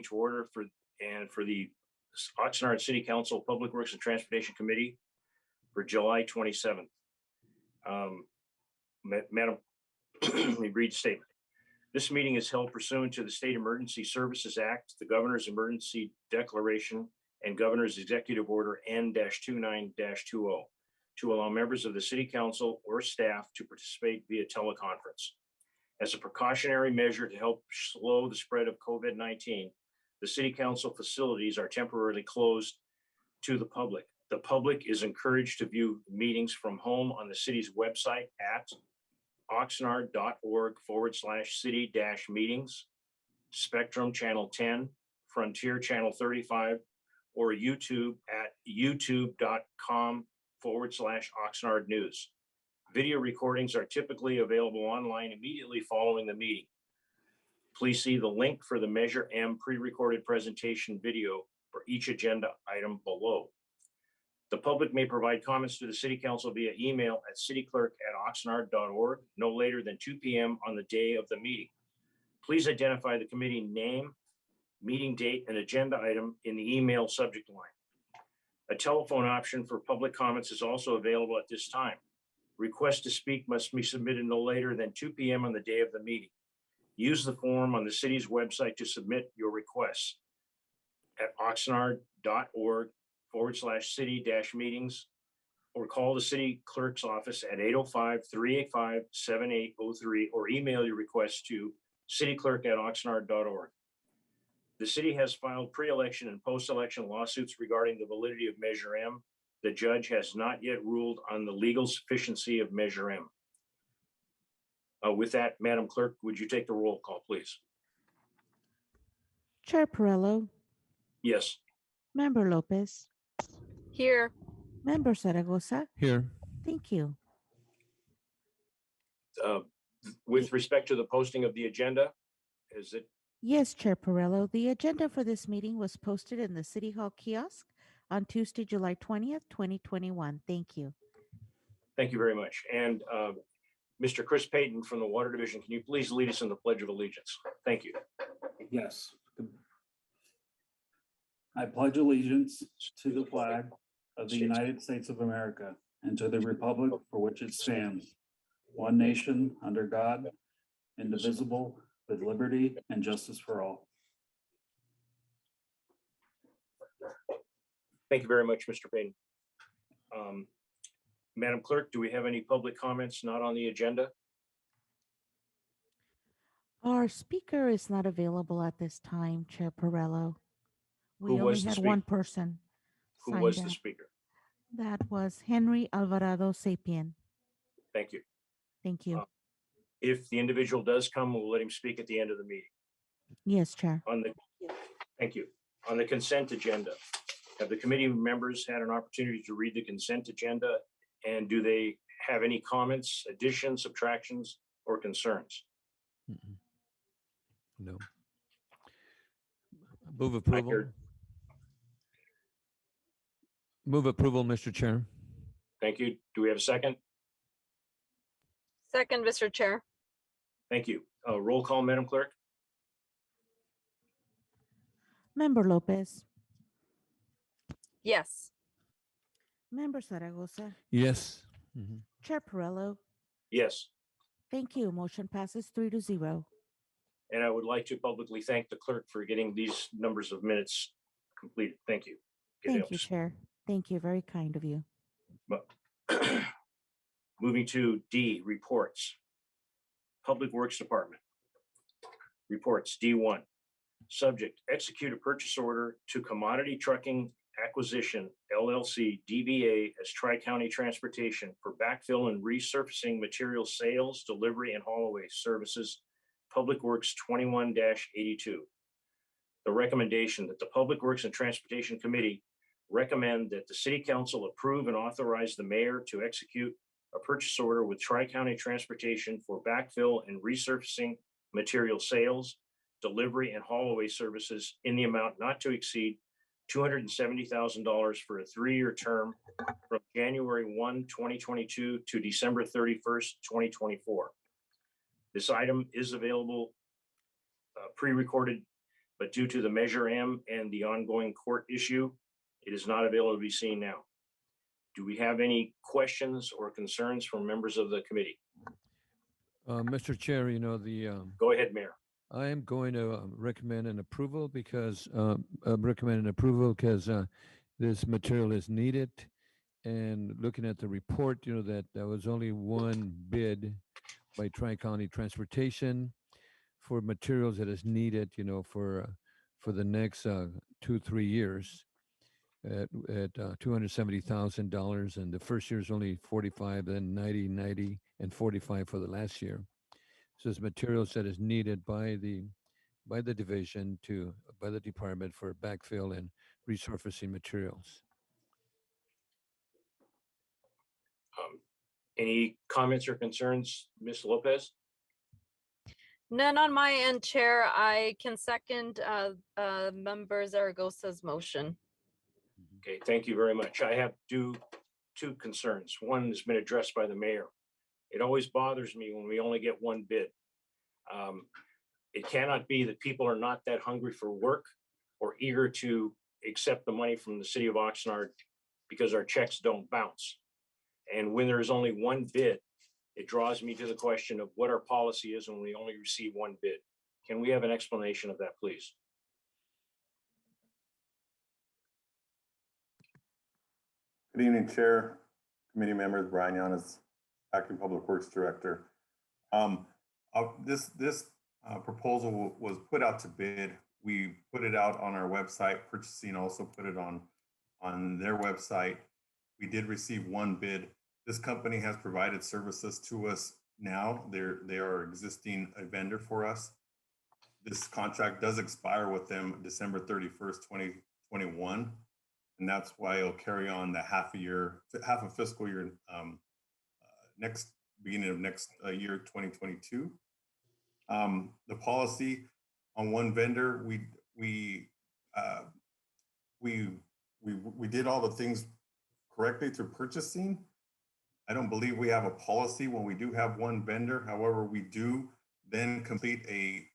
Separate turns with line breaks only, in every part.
to order for the Oxnard City Council Public Works and Transportation Committee for July 27th. Madam, let me read the statement. This meeting is held pursuant to the State Emergency Services Act, the Governor's Emergency Declaration, and Governor's Executive Order N-29-20 to allow members of the City Council or staff to participate via teleconference. As a precautionary measure to help slow the spread of COVID-19, the City Council facilities are temporarily closed to the public. The public is encouraged to view meetings from home on the city's website at oxnard.org/city-meetings, Spectrum Channel 10, Frontier Channel 35, or YouTube at youtube.com/Oxnard News. Video recordings are typically available online immediately following the meeting. Please see the link for the Measure M pre-recorded presentation video for each agenda item below. The public may provide comments to the City Council via email at cityclerk@oxnard.org no later than 2 p.m. on the day of the meeting. Please identify the committee name, meeting date, and agenda item in the email subject line. A telephone option for public comments is also available at this time. Requests to speak must be submitted no later than 2 p.m. on the day of the meeting. Use the form on the city's website to submit your requests at oxnard.org/city-meetings or call the city clerk's office at 805-385-7803 or email your requests to cityclerk@oxnard.org. The city has filed pre-election and post-election lawsuits regarding the validity of Measure M. The judge has not yet ruled on the legal sufficiency of Measure M. With that, Madam Clerk, would you take the roll call, please?
Chair Perrello,
Yes.
Member Lopez,
Here.
Member Zaragoza.
Here.
Thank you.
With respect to the posting of the agenda, is it?
Yes, Chair Perrello, the agenda for this meeting was posted in the City Hall kiosk on Tuesday, July 20th, 2021. Thank you.
Thank you very much. And Mr. Chris Payton from the Water Division, can you please lead us in the Pledge of Allegiance? Thank you.
Yes. I pledge allegiance to the flag of the United States of America and to the republic for which it stands, one nation under God, indivisible, with liberty and justice for all.
Thank you very much, Mr. Payton. Madam Clerk, do we have any public comments not on the agenda?
Our speaker is not available at this time, Chair Perrello. We
Who
only
was the
had
speaker?
one person.
Who
signed
was the
up.
speaker?
That was Henry Alvarado Sapien.
Thank you.
Thank you.
If the individual does come, we'll let him speak at the end of the meeting.
Yes, Chair.
Thank you. On the consent agenda, have the committee members had an opportunity to read the consent agenda? And do they have any comments, additions, subtractions, or concerns?
No. Move approval. Move approval, Mr. Chair.
Thank you. Do we have a second?
Second, Mr. Chair.
Thank you. Roll call, Madam Clerk.
Member Lopez,
Yes.
Member Zaragoza,
Yes.
Chair Perrello.
Yes.
Thank you. Motion passes 3-0.
And I would like to publicly thank the clerk for getting these numbers of minutes completed. Thank you. It
Thank you,
helps.
Chair. Thank you. Very kind of you.
Moving to D, reports. Public Works Department. Reports, D1. Subject, execute a purchase order to Commodity Trucking Acquisition, LLC, DBA as Tri-County Transportation for backfill and resurfacing material sales, delivery, and haul-away services, Public Works 21-82. The recommendation that the Public Works and Transportation Committee recommend that the City Council approve and authorize the mayor to execute a purchase order with Tri-County Transportation for backfill and resurfacing material sales, delivery, and haul-away services in the amount not to exceed $270,000 for a 3-year term from January 1, 2022 to December 31st, 2024. This item is available pre-recorded but due to the Measure M and the ongoing court issue, it is not available to be seen now. Do we have any questions or concerns from members of the committee?
Mr. Chair,
Go ahead, Mayor.
I am going to recommend an approval because this material is needed. And looking at the report, that there was only one bid by Tri-County Transportation for materials that is needed, for the next 2-3 years at $270,000, and the first year is only 45, then 90, and 45 for the last year. So it's materials that is needed by the division by the department for backfill and resurfacing materials.
Any comments or concerns, Ms. Lopez?
None on my end, Chair. I can second Member Zaragoza's motion.
Okay, thank you very much. I have two concerns. One has been addressed by the mayor. It always bothers me when we only get one bid. It cannot be that people are not that hungry for work or eager to accept the money from the city of Oxnard because our checks don't bounce. And when there is only one bid, it draws me to the question of what our policy is when we only receive one bid. Can we have an explanation of that, please?
Good evening, Chair, committee members. Brian Yanas, Acting Public Works Director. This proposal was put out to bid. We put it out on our website. Purchasing also put it on their website. We did receive one bid. This company has provided services to us now. They are existing a vendor for us. This contract does expire with them December 31st, 2021. And that's why it'll carry on the half a fiscal year, beginning of next year, 2022. The policy on one vendor, we did all the things correctly through purchasing. I don't believe we have a policy when we do have one vendor. However, we do then complete a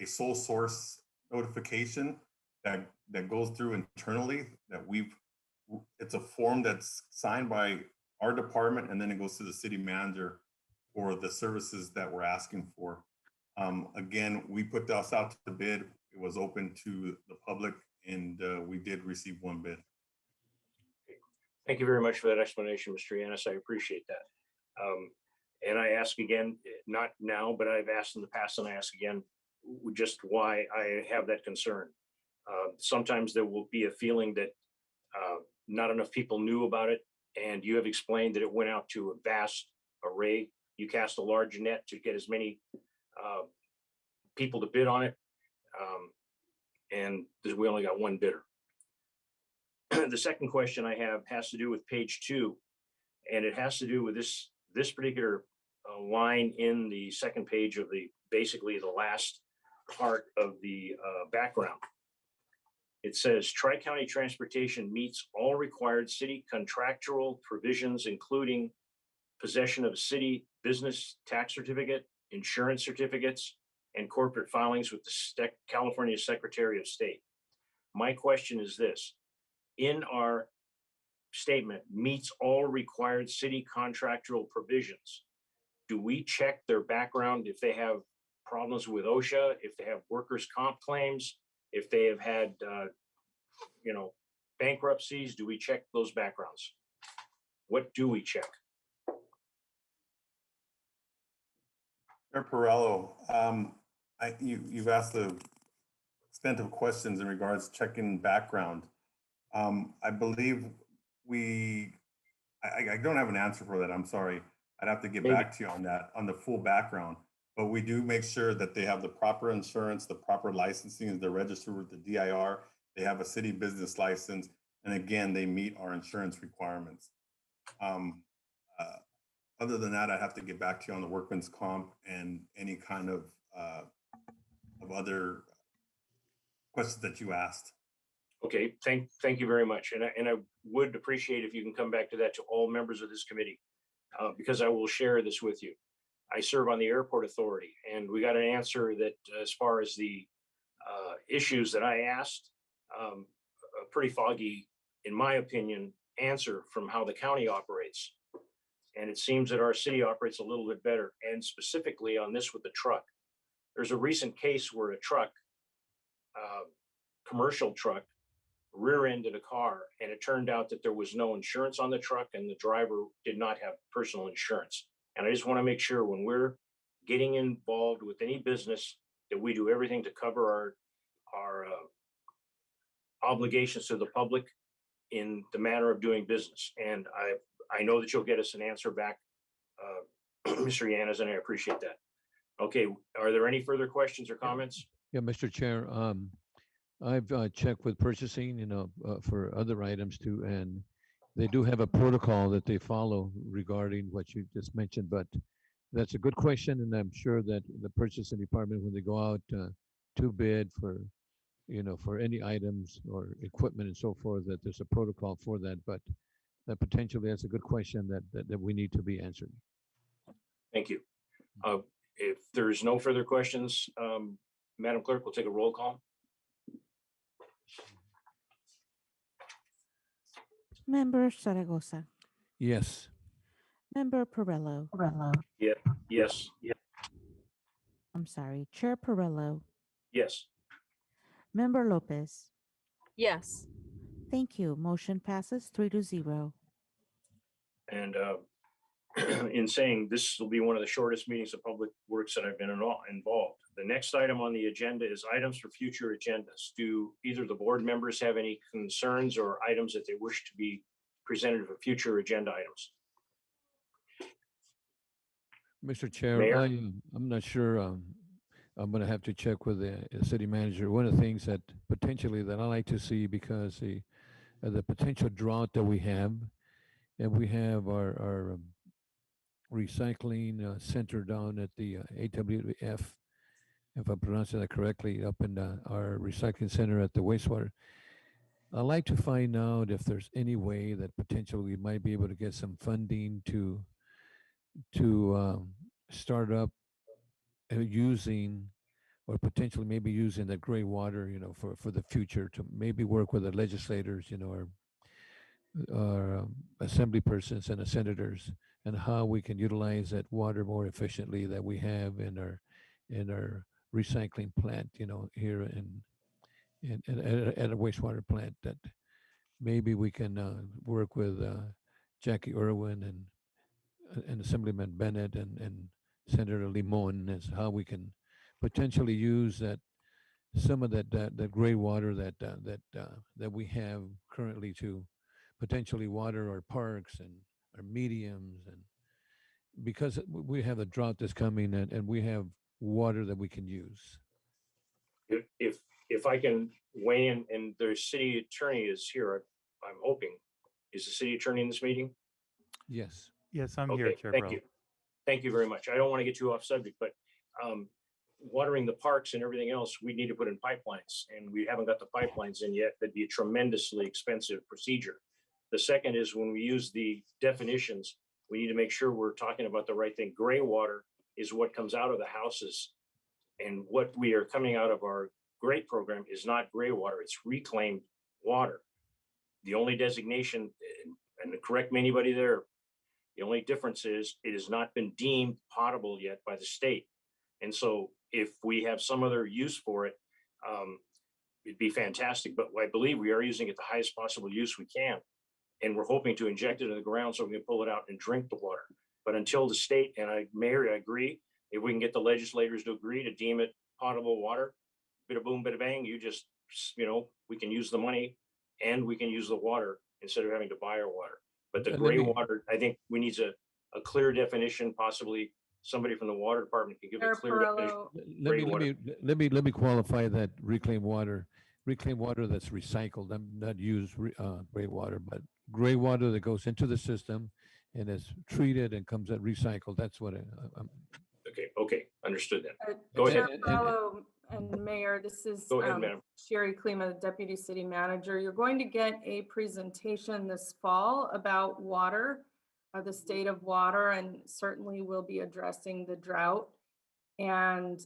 sole source notification that goes through internally it's a form that's signed by our department, and then it goes to the city manager for the services that we're asking for. Again, we put this out to bid. It was open to the public, and we did receive one bid.
Thank you very much for that explanation, Mr. Yanis. I appreciate that. And I ask again, not now, but I've asked in the past, and I ask again, just why I have that concern. Sometimes there will be a feeling that not enough people knew about it, and you have explained that it went out to a vast array. You cast a large net to get as many people to bid on it, and we only got one bidder. The second question I have has to do with page 2, and it has to do with this particular line in the second page of basically the last part of the background. It says Tri-County Transportation meets all required city contractual provisions, including possession of a city business tax certificate, insurance certificates, and corporate filings with the California Secretary of State. My question is this: in our statement, meets all required city contractual provisions, do we check their background if they have problems with OSHA, if they have workers' comp claims, if they have had, bankruptcies? Do we check those backgrounds? What do we check?
Mayor Perello, you've asked the extent of questions in regards to checking background. I believe I don't have an answer for that. I'm sorry. I'd have to get back to you on that, on the full background. But we do make sure that they have the proper insurance, the proper licensing, they're registered with the DIR, they have a city business license, and again, they meet our insurance requirements. Other than that, I have to get back to you on the workman's comp and any kind of other questions that you asked.
Okay, thank you very much. And I would appreciate if you can come back to that to all members of this committee, because I will share this with you. I serve on the airport authority, and we got an answer that as far as the issues that I asked, a pretty foggy, in my opinion, answer from how the county operates. And it seems that our city operates a little bit better, and specifically on this with the truck. There's a recent case where a truck, commercial truck, rear-ended a car, and it turned out that there was no insurance on the truck and the driver did not have personal insurance. And I just want to make sure when we're getting involved with any business that we do everything to cover our obligations to the public in the manner of doing business. And I know that you'll get us an answer back, Mr. Yanas, and I appreciate that. Okay, are there any further questions or comments?
Yeah, Mr. Chair, I've checked with purchasing, for other items too, and they do have a protocol that they follow regarding what you just mentioned, but that's a good question, and I'm sure that the purchasing department, when they go out to bid for, for any items or equipment and so forth, that there's a protocol for that, but that potentially that's a good question that we need to be answered.
Thank you. If there's no further questions, Madam Clerk, we'll take a roll call.
Member Zaragoza,
Yes.
Member Perello.
Yeah, yes,
I'm sorry, Chair Perello,
yes.
Member Lopez.
Yes.
Thank you. Motion passes 3-0.
And in saying this will be one of the shortest meetings of Public Works that I've been involved. The next item on the agenda is items for future agendas. Do either the board members have any concerns or items that they wish to be presented for future agenda items?
Mr. Chair,
Mayor?
I'm not sure. I'm going to have to check with the city manager. One of the things that potentially that I like to see, because the potential drought that we have, and we have our recycling center down at the AWF, if I'm pronouncing that correctly, up in our recycling center at the wastewater. I'd like to find out if there's any way that potentially we might be able to get some funding to start up using, or potentially maybe using the gray water, for the future, to maybe work with the legislators, our assembly persons and the senators, and how we can utilize that water more efficiently that we have in our recycling plant, here at a wastewater plant, that maybe we can work with Jackie Irwin and Assemblyman Bennett and Senator Limon, as how we can potentially use some of that gray water that we have currently to potentially water our parks and our mediums, and because we have a drought that's coming, and we have water that we can use.
If I can weigh in, and the city attorney is here, I'm hoping. Is the city attorney in this meeting?
Yes.
Yes, I'm
Okay,
here, Chair
thank
Perello.
you. Thank you very much. I don't want to get too off subject, but watering the parks and everything else, we need to put in pipelines, and we haven't got the pipelines in yet. That'd be a tremendously expensive procedure. The second is, when we use the definitions, we need to make sure we're talking about the right thing. Gray water is what comes out of the houses, and what we are coming out of our GREAT program is not gray water, it's reclaimed water. The only designation, and correct me anybody there, the only difference is it has not been deemed potable yet by the state. And so if we have some other use for it, it'd be fantastic. But I believe we are using it the highest possible use we can. And we're hoping to inject it in the ground so we can pull it out and drink the water. But until the state, and Mayor, I agree, if we can get the legislators to agree to deem it potable water, bit of boom, bit of bang, we can use the money and we can use the water instead of having to buy our water. But the gray water, I think we need a clear definition. Possibly somebody from the water department can give a
Chair
clear definition.
Perello,
Let me qualify that reclaimed water that's recycled. I'm not use gray water, but gray water that goes into the system and is treated and comes out recycled. That's what I'm.
Okay, understood then.
uh,
Go
Chair
ahead.
Perello and Mayor, this is
Go ahead, ma'am.
Sherry Klima, Deputy City Manager. You're going to get a presentation this fall about water, the state of water, and certainly we'll be addressing the drought and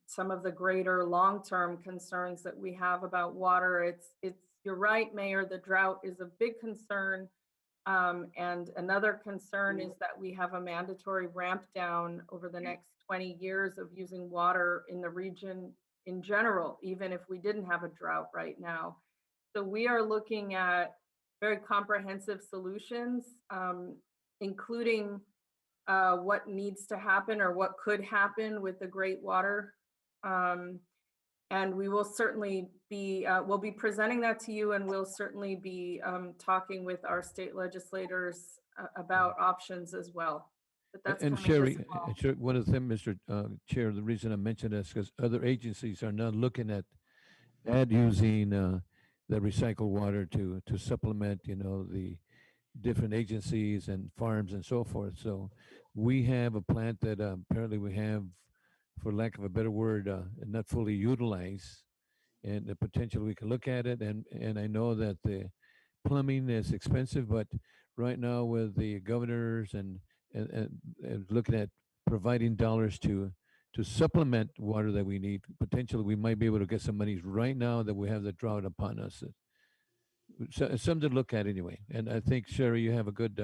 some of the greater long-term concerns that we have about water. You're right, Mayor, the drought is a big concern. And another concern is that we have a mandatory ramp down over the next 20 years of using water in the region in general, even if we didn't have a drought right now. So we are looking at very comprehensive solutions, including what needs to happen or what could happen with the Great Water. And we will certainly be, we'll be presenting that to you, and we'll certainly be talking with our state legislators about options as well. But that's
And
coming this
Sherry,
fall.
one of the things, Mr. Chair, the reason I mentioned this because other agencies are now looking at using the recycled water to supplement, the different agencies and farms and so forth. So we have a plant that apparently we have, for lack of a better word, not fully utilized, and the potential we can look at it. And I know that the plumbing is expensive, but right now with the governors and looking at providing dollars to supplement water that we need, potentially we might be able to get some monies right now that we have the drought upon us. So it's something to look at anyway. And I think, Sherry, you have a good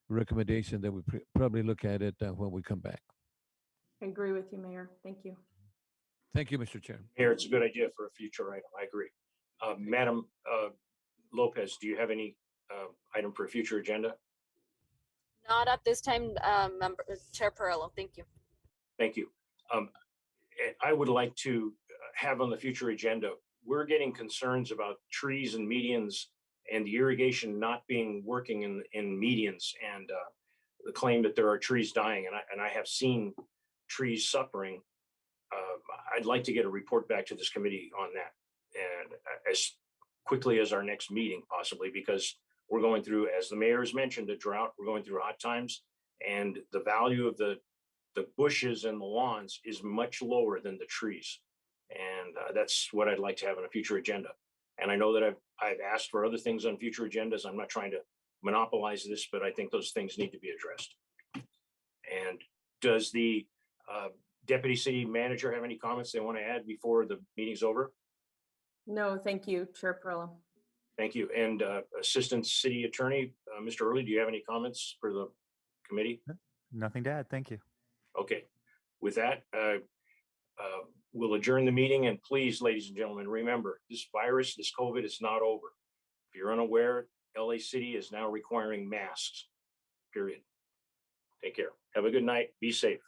recommendation that we probably look at it when we come back.
I agree with you, Mayor. Thank you.
Thank you, Mr. Chair.
Mayor, it's a good idea for a future item. I agree. Madam Lopez, do you have any item for a future agenda?
Not at this time, Chair Perillo. Thank you.
Thank you. I would like to have on the future agenda, we're getting concerns about trees and medians and the irrigation not being working in medians, and the claim that there are trees dying, and I have seen trees suffering. I'd like to get a report back to this committee on that, and as quickly as our next meeting possibly, because we're going through, as the mayor has mentioned, a drought. We're going through hot times, and the value of the bushes and the lawns is much lower than the trees. And that's what I'd like to have on a future agenda. And I know that I've asked for other things on future agendas. I'm not trying to monopolize this, but I think those things need to be addressed. And does the deputy city manager have any comments they want to add before the meeting's over?
No, thank you, Chair Perillo.
Thank you. And Assistant City Attorney, Mr. Early, do you have any comments for the committee?
Nothing to add. Thank you.
Okay. With that, we'll adjourn the meeting. And please, ladies and gentlemen, remember, this virus, this COVID is not over. If you're unaware, LA City is now requiring masks, period. Take care. Have a good night. Be safe.